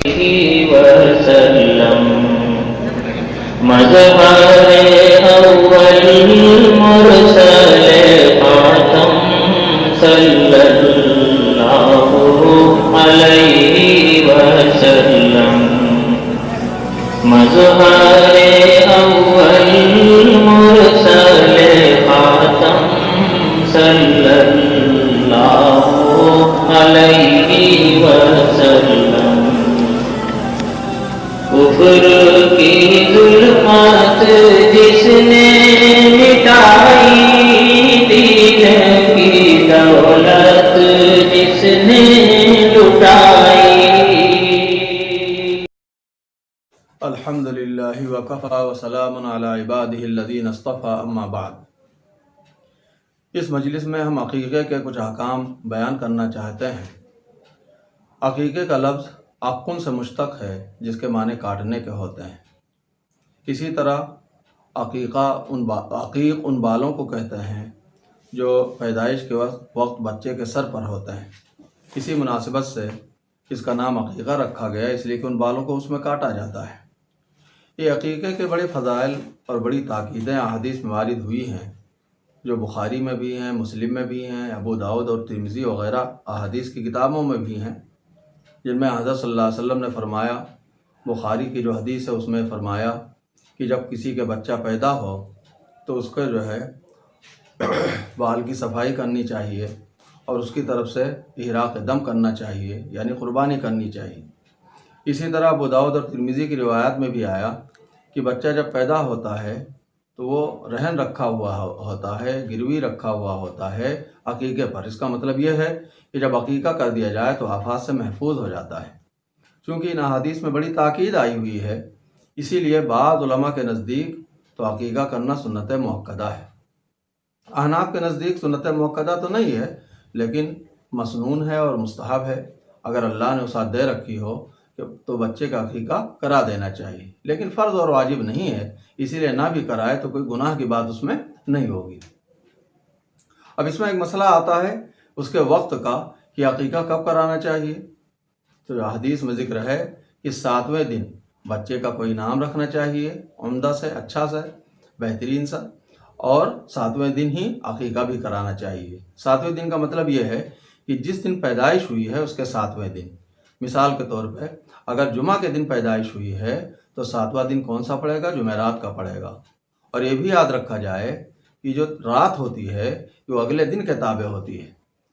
وسلم مظہر اول مرسل خاتم صلی اللہ علیہ وسلم مظہر اول مرسل خاتم صلی اللہ علیہ وسلم کفر کی ظلمات جس نے مٹائی، دین کی دولت جس نے لٹائی۔ الحمد للہ وکفی وسلام علی عبادہ الذین اصطفی، اما بعد۔ اس مجلس میں ہم عقیقے کے کچھ احکام بیان کرنا چاہتے ہیں۔ عقیقے کا لفظ عقن سے مشتق ہے، جس کے معنی کاٹنے کے ہوتے ہیں۔ اسی طرح عقیق ان بالوں کو کہتے ہیں جو پیدائش کے وقت بچے کے سر پر ہوتے ہیں۔ اسی مناسبت سے اس کا نام عقیقہ رکھا گیا، اس لیے کہ ان بالوں کو اس میں کاٹا جاتا ہے۔ یہ عقیقے کے بڑے فضائل اور بڑی تاکیدیں احادیث میں وارد ہوئی ہیں، جو بخاری میں بھی ہیں، مسلم میں بھی ہیں، ابو داؤد اور ترمذی وغیرہ احادیث کی کتابوں میں بھی ہیں، جن میں حضرت صلی اللہ علیہ وسلم نے فرمایا، بخاری کی جو حدیث ہے اس میں فرمایا کہ جب کسی کے بچہ پیدا ہو تو اس کو جو ہے بال کی صفائی کرنی چاہیے اور اس کی طرف سے احراق دم کرنا چاہیے، یعنی قربانی کرنی چاہیے۔ اسی طرح ابو داؤد اور ترمذی کی روایات میں بھی آیا کہ بچہ جب پیدا ہوتا ہے تو وہ رہن رکھا ہوا ہوتا ہے، گروی رکھا ہوا ہوتا ہے عقیقے پر۔ اس کا مطلب یہ ہے کہ جب عقیقہ کر دیا جائے تو آفات سے محفوظ ہو جاتا ہے۔ چونکہ ان احادیث میں بڑی تاکید آئی ہوئی ہے، اسی لیے بعض علماء کے نزدیک تو عقیقہ کرنا سنت مؤکدہ ہے۔ احناف کے نزدیک سنت مؤکدہ تو نہیں ہے، لیکن مسنون ہے اور مستحب ہے۔ اگر اللہ نے وسعت دے رکھی ہو تو بچے کا عقیقہ کرا دینا چاہیے، لیکن فرض اور واجب نہیں ہے، اسی لیے نہ بھی کرائے تو کوئی گناہ کی بات اس میں نہیں ہوگی۔ اب اس میں ایک مسئلہ آتا ہے اس کے وقت کا کہ عقیقہ کب کرانا چاہیے۔ تو حدیث میں ذکر ہے کہ 7ویں دن بچے کا کوئی نام رکھنا چاہیے، عمدہ سے، اچھا سے، بہترین سا، اور 7ویں دن ہی عقیقہ بھی کرانا چاہیے۔ 7ویں دن کا مطلب یہ ہے کہ جس دن پیدائش ہوئی ہے اس کے 7ویں دن۔ مثال کے طور پہ اگر جمعہ کے دن پیدائش ہوئی ہے تو 7واں دن کون سا پڑے گا؟ جمعرات کا پڑے گا۔ اور یہ بھی یاد رکھا جائے کہ جو رات ہوتی ہے وہ اگلے دن کے تابع ہوتی ہے،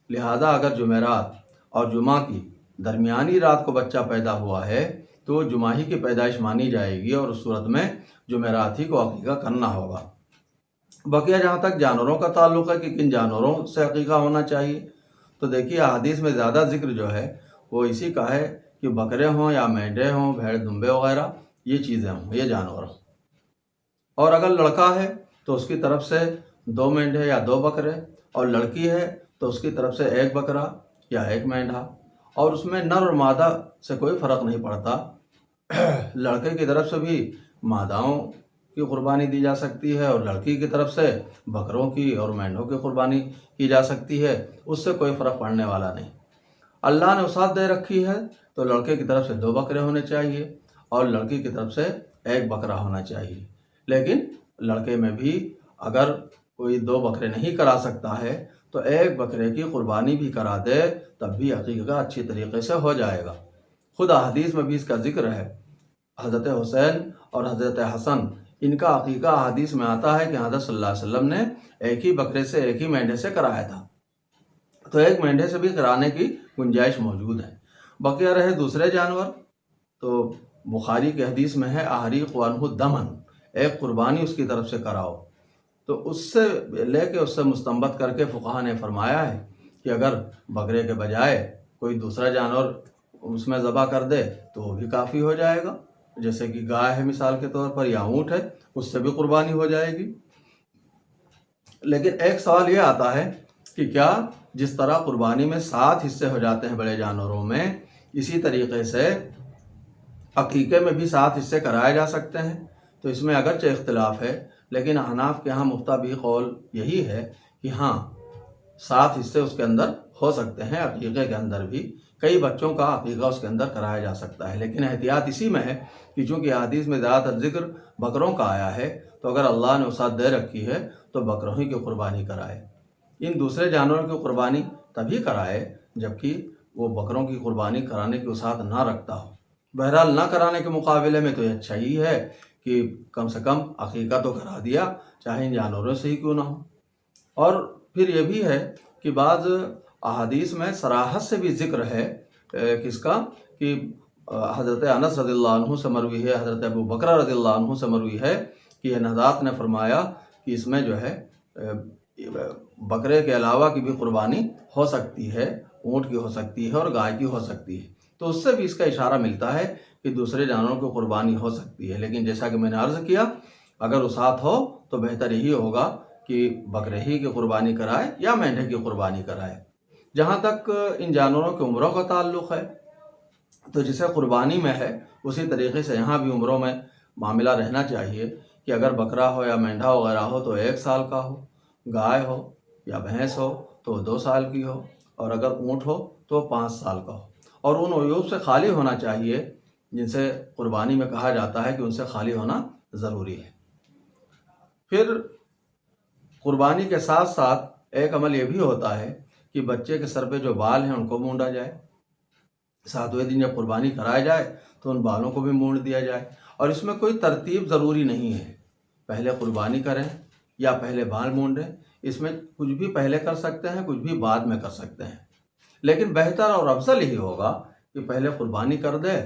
لہذا اگر جمعرات اور جمعہ کی درمیانی رات کو بچہ پیدا ہوا ہے تو جمعہ ہی کی پیدائش مانی جائے گی، اور اس صورت میں جمعرات ہی کو عقیقہ کرنا ہوگا۔ بقیہ جہاں تک جانوروں کا تعلق ہے کہ کن جانوروں سے عقیقہ ہونا چاہیے، تو دیکھیے حدیث میں زیادہ ذکر جو ہے وہ اسی کا ہے کہ بکرے ہوں یا مینڈے ہوں، بھیڑ دمبے وغیرہ، یہ چیزیں ہوں، یہ جانور ہوں۔ اور اگر لڑکا ہے تو اس کی طرف سے 2 مینڈے یا 2 بکرے، اور لڑکی ہے تو اس کی طرف سے 1 بکرا یا 1 مینڈھا، اور اس میں نر اور مادہ سے کوئی فرق نہیں پڑتا۔ لڑکے کی طرف سے بھی ماداؤں کی قربانی دی جا سکتی ہے، اور لڑکی کی طرف سے بکروں کی اور مینڈوں کی قربانی کی جا سکتی ہے، اس سے کوئی فرق پڑنے والا نہیں۔ اللہ نے وسعت دے رکھی ہے تو لڑکے کی طرف سے 2 بکرے ہونے چاہیے اور لڑکی کی طرف سے 1 بکرا ہونا چاہیے۔ لیکن لڑکے میں بھی اگر کوئی 2 بکرے نہیں کرا سکتا ہے تو 1 بکرے کی قربانی بھی کرا دے، تب بھی عقیقہ اچھی طریقے سے ہو جائے گا۔ خود حدیث میں بھی اس کا ذکر ہے۔ حضرت حسین اور حضرت حسن، ان کا عقیقہ حدیث میں آتا ہے کہ حضرت صلی اللہ علیہ وسلم نے 1 ہی بکرے سے، 1 ہی مینڈے سے کرایا تھا، تو 1 مینڈے سے بھی کرانے کی گنجائش موجود ہے۔ بقیہ رہے دوسرے جانور، تو بخاری کی حدیث میں ہے احریق عنہ دمن، 1 قربانی اس کی طرف سے کراؤ۔ تو اس سے لے کے اس سے مستنبط کر کے فقہا نے فرمایا ہے کہ اگر بکرے کے بجائے کوئی دوسرا جانور اس میں ذبح کر دے تو وہ بھی کافی ہو جائے گا، جیسے کہ گائے ہے مثال کے طور پر، یا اونٹ ہے، اس سے بھی قربانی ہو جائے گی۔ لیکن ایک سوال یہ آتا ہے کہ کیا جس طرح قربانی میں 7 حصے ہو جاتے ہیں بڑے جانوروں میں، اسی طریقے سے عقیقے میں بھی 7 حصے کرائے جا سکتے ہیں؟ تو اس میں اگرچہ اختلاف ہے، لیکن احناف کے ہاں مفتبی قول یہی ہے کہ ہاں، 7 حصے اس کے اندر ہو سکتے ہیں۔ عقیقے کے اندر بھی کئی بچوں کا عقیقہ اس کے اندر کرایا جا سکتا ہے، لیکن احتیاط اسی میں ہے کہ چونکہ حدیث میں زیادہ تر ذکر بکروں کا آیا ہے، تو اگر اللہ نے وسعت دے رکھی ہے تو بکروں ہی کی قربانی کرائے۔ ان دوسرے جانوروں کی قربانی تبھی کرائے جبکہ وہ بکروں کی قربانی کرانے کی وسعت نہ رکھتا ہو۔ بہرحال نہ کرانے کے مقابلے میں تو یہ اچھا ہی ہے کہ کم سے کم عقیقہ تو کرا دیا، چاہے ان جانوروں سے ہی کیوں نہ ہو۔ اور پھر یہ بھی ہے کہ بعض احادیث میں صراحت سے بھی ذکر ہے کس کا، کہ حضرت انس رضی اللہ عنہ سے مروی ہے، حضرت ابو بکر رضی اللہ عنہ سے مروی ہے کہ یہ حضرات نے فرمایا کہ اس میں جو ہے بکرے کے علاوہ کی بھی قربانی ہو سکتی ہے، اونٹ کی ہو سکتی ہے اور گائے کی ہو سکتی ہے۔ تو اس سے بھی اس کا اشارہ ملتا ہے کہ دوسرے جانوروں کی قربانی ہو سکتی ہے، لیکن جیسا کہ میں نے عرض کیا اگر وسعت ہو تو بہتر یہی ہوگا کہ بکرے ہی کی قربانی کرائے یا مینڈھے کی قربانی کرائے۔ جہاں تک ان جانوروں کی عمروں کا تعلق ہے تو جسے قربانی میں ہے اسی طریقے سے یہاں بھی عمروں میں معاملہ رہنا چاہیے کہ اگر بکرا ہو یا مینڈھا وغیرہ ہو تو 1 سال کا ہو، گائے ہو یا بھینس ہو تو 2 سال کی ہو، اور اگر اونٹ ہو تو 5 سال کا ہو، اور ان عیوب سے خالی ہونا چاہیے جن سے قربانی میں کہا جاتا ہے کہ ان سے خالی ہونا ضروری ہے۔ پھر قربانی کے ساتھ ساتھ ایک عمل یہ بھی ہوتا ہے کہ بچے کے سر پہ جو بال ہیں ان کو مونڈا جائے۔ 7ویں دن جب قربانی کرایا جائے تو ان بالوں کو بھی مونڈ دیا جائے، اور اس میں کوئی ترتیب ضروری نہیں ہے، پہلے قربانی کریں یا پہلے بال مونڈیں، اس میں کچھ بھی پہلے کر سکتے ہیں، کچھ بھی بعد میں کر سکتے ہیں، لیکن بہتر اور افضل یہی ہوگا کہ پہلے قربانی کر دے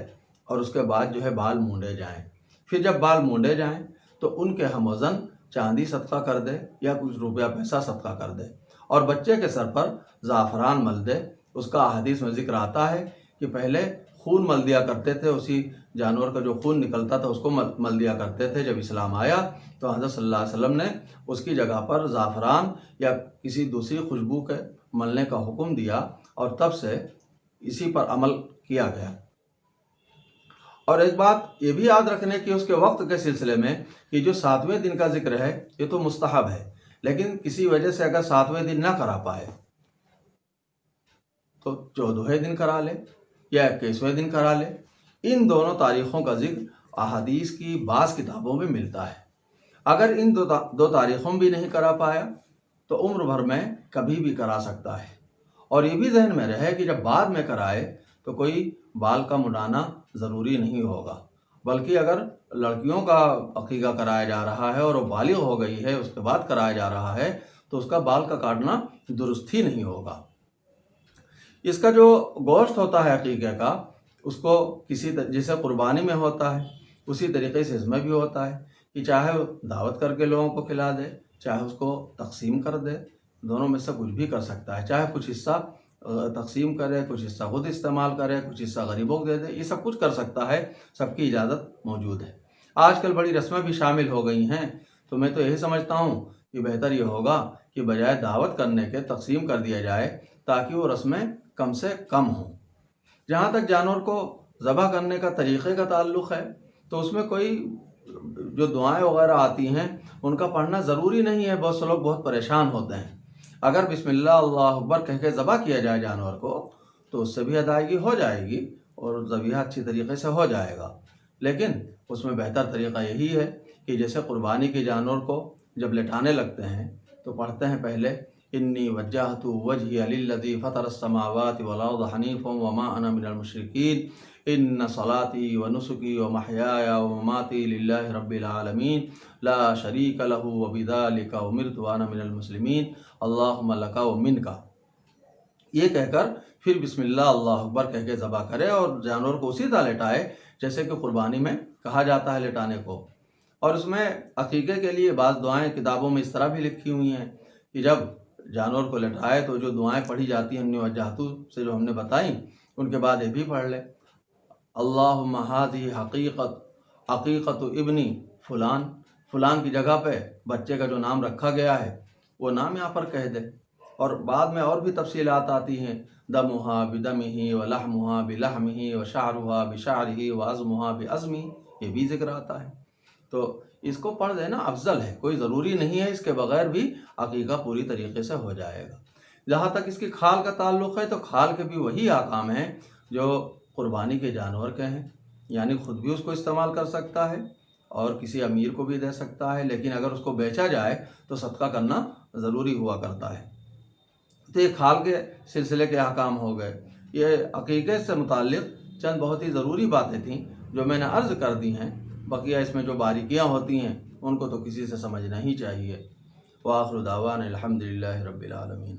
اور اس کے بعد جو ہے بال مونڈے جائیں۔ پھر جب بال مونڈے جائیں تو ان کے ہم وزن چاندی صدقہ کر دے یا کچھ روپیہ پیسہ صدقہ کر دے، اور بچے کے سر پر زعفران مل دے۔ اس کا احادیث میں ذکر آتا ہے کہ پہلے خون مل دیا کرتے تھے، اسی جانور کا جو خون نکلتا تھا اس کو مل دیا کرتے تھے۔ جب اسلام آیا تو حضرت صلی اللہ علیہ وسلم نے اس کی جگہ پر زعفران یا کسی دوسری خوشبو کے ملنے کا حکم دیا، اور تب سے اسی پر عمل کیا گیا۔ اور ایک بات یہ بھی یاد رکھنے کی اس کے وقت کے سلسلے میں کہ جو 7ویں دن کا ذکر ہے یہ تو مستحب ہے، لیکن کسی وجہ سے اگر 7ویں دن نہ کرا پائے تو 14ویں دن کرا لے یا 21ویں دن کرا لے۔ ان دونوں تاریخوں کا ذکر احادیث کی بعض کتابوں میں ملتا ہے۔ اگر ان دو تاریخوں بھی نہیں کرا پایا تو عمر بھر میں کبھی بھی کرا سکتا ہے، اور یہ بھی ذہن میں رہے کہ جب بعد میں کرائے تو کوئی بال کا منڈانا ضروری نہیں ہوگا، بلکہ اگر لڑکیوں کا عقیقہ کرایا جا رہا ہے اور وہ بالغ ہو گئی ہے اس کے بعد کرایا جا رہا ہے تو اس کا بال کا کاٹنا درست ہی نہیں ہوگا۔ اس کا جو گوشت ہوتا ہے عقیقے کا، اس کو جیسے قربانی میں ہوتا ہے اسی طریقے سے اس میں بھی ہوتا ہے کہ چاہے وہ دعوت کر کے لوگوں کو کھلا دے، چاہے اس کو تقسیم کر دے، دونوں میں سے کچھ بھی کر سکتا ہے، چاہے کچھ حصہ تقسیم کرے، کچھ حصہ خود استعمال کرے، کچھ حصہ غریبوں کو دے دے، یہ سب کچھ کر سکتا ہے، سب کی اجازت موجود ہے۔ آج کل بڑی رسمیں بھی شامل ہو گئی ہیں، تو میں تو یہی سمجھتا ہوں کہ بہتر یہ ہوگا کہ بجائے دعوت کرنے کے تقسیم کر دیا جائے تاکہ وہ رسمیں کم سے کم ہوں۔ جہاں تک جانور کو ذبح کرنے کا طریقے کا تعلق ہے تو اس میں کوئی جو دعائیں وغیرہ آتی ہیں ان کا پڑھنا ضروری نہیں ہے۔ بہت سے لوگ بہت پریشان ہوتے ہیں۔ اگر بسم اللہ اللہ اکبر کہہ کے ذبح کیا جائے جانور کو تو اس سے بھی ادائیگی ہو جائے گی اور ذبیحہ اچھی طریقے سے ہو جائے گا، لیکن اس میں بہتر طریقہ یہی ہے کہ جیسے قربانی کے جانور کو جب لٹانے لگتے ہیں تو پڑھتے ہیں پہلے انی وجہت وجہی للذی فطر السماوات والارض حنیفا وما انا من المشرکین ان صلاتی ونسکی ومحیای ومماتی للہ رب العالمین لا شریک لہ وبذالک امرت وانا من المسلمین اللہم لک ومنک۔ یہ کہہ کر پھر بسم اللہ اللہ اکبر کہہ کے ذبح کرے اور جانور کو اسی طرح لٹائے جیسے کہ قربانی میں کہا جاتا ہے لٹانے کو۔ اور اس میں عقیقے کے لیے بعض دعائیں کتابوں میں اس طرح بھی لکھی ہوئی ہیں کہ جب جانور کو لٹائے تو جو دعائیں پڑھی جاتی ہیں انی وجہتو سے جو ہم نے بتائیں ان کے بعد یہ بھی پڑھ لے اللہم ہذہ عقیقت ابنی فلان، فلان کی جگہ پہ بچے کا جو نام رکھا گیا ہے وہ نام یہاں پر کہہ دے، اور بعد میں اور بھی تفصیلات آتی ہیں دمہا بدمہ ولحمہا بلحمہ وشعرہا بشعرہ وعظمہا بعظمہ، یہ بھی ذکر آتا ہے۔ تو اس کو پڑھ دینا افضل ہے، کوئی ضروری نہیں ہے، اس کے بغیر بھی عقیقہ پوری طریقے سے ہو جائے گا۔ جہاں تک اس کی کھال کا تعلق ہے تو کھال کے بھی وہی احکام ہیں جو قربانی کے جانور کے ہیں، یعنی خود بھی اس کو استعمال کر سکتا ہے اور کسی امیر کو بھی دے سکتا ہے، لیکن اگر اس کو بیچا جائے تو صدقہ کرنا ضروری ہوا کرتا ہے۔ تو یہ کھال کے سلسلے کے احکام ہو گئے۔ یہ عقیقے سے متعلق چند بہت ہی ضروری باتیں تھیں جو میں نے عرض کر دی ہیں، بقیہ اس میں جو باریکیاں ہوتی ہیں ان کو تو کسی سے سمجھنا ہی چاہیے۔ وآخر دعوانا الحمدللہ رب العالمین۔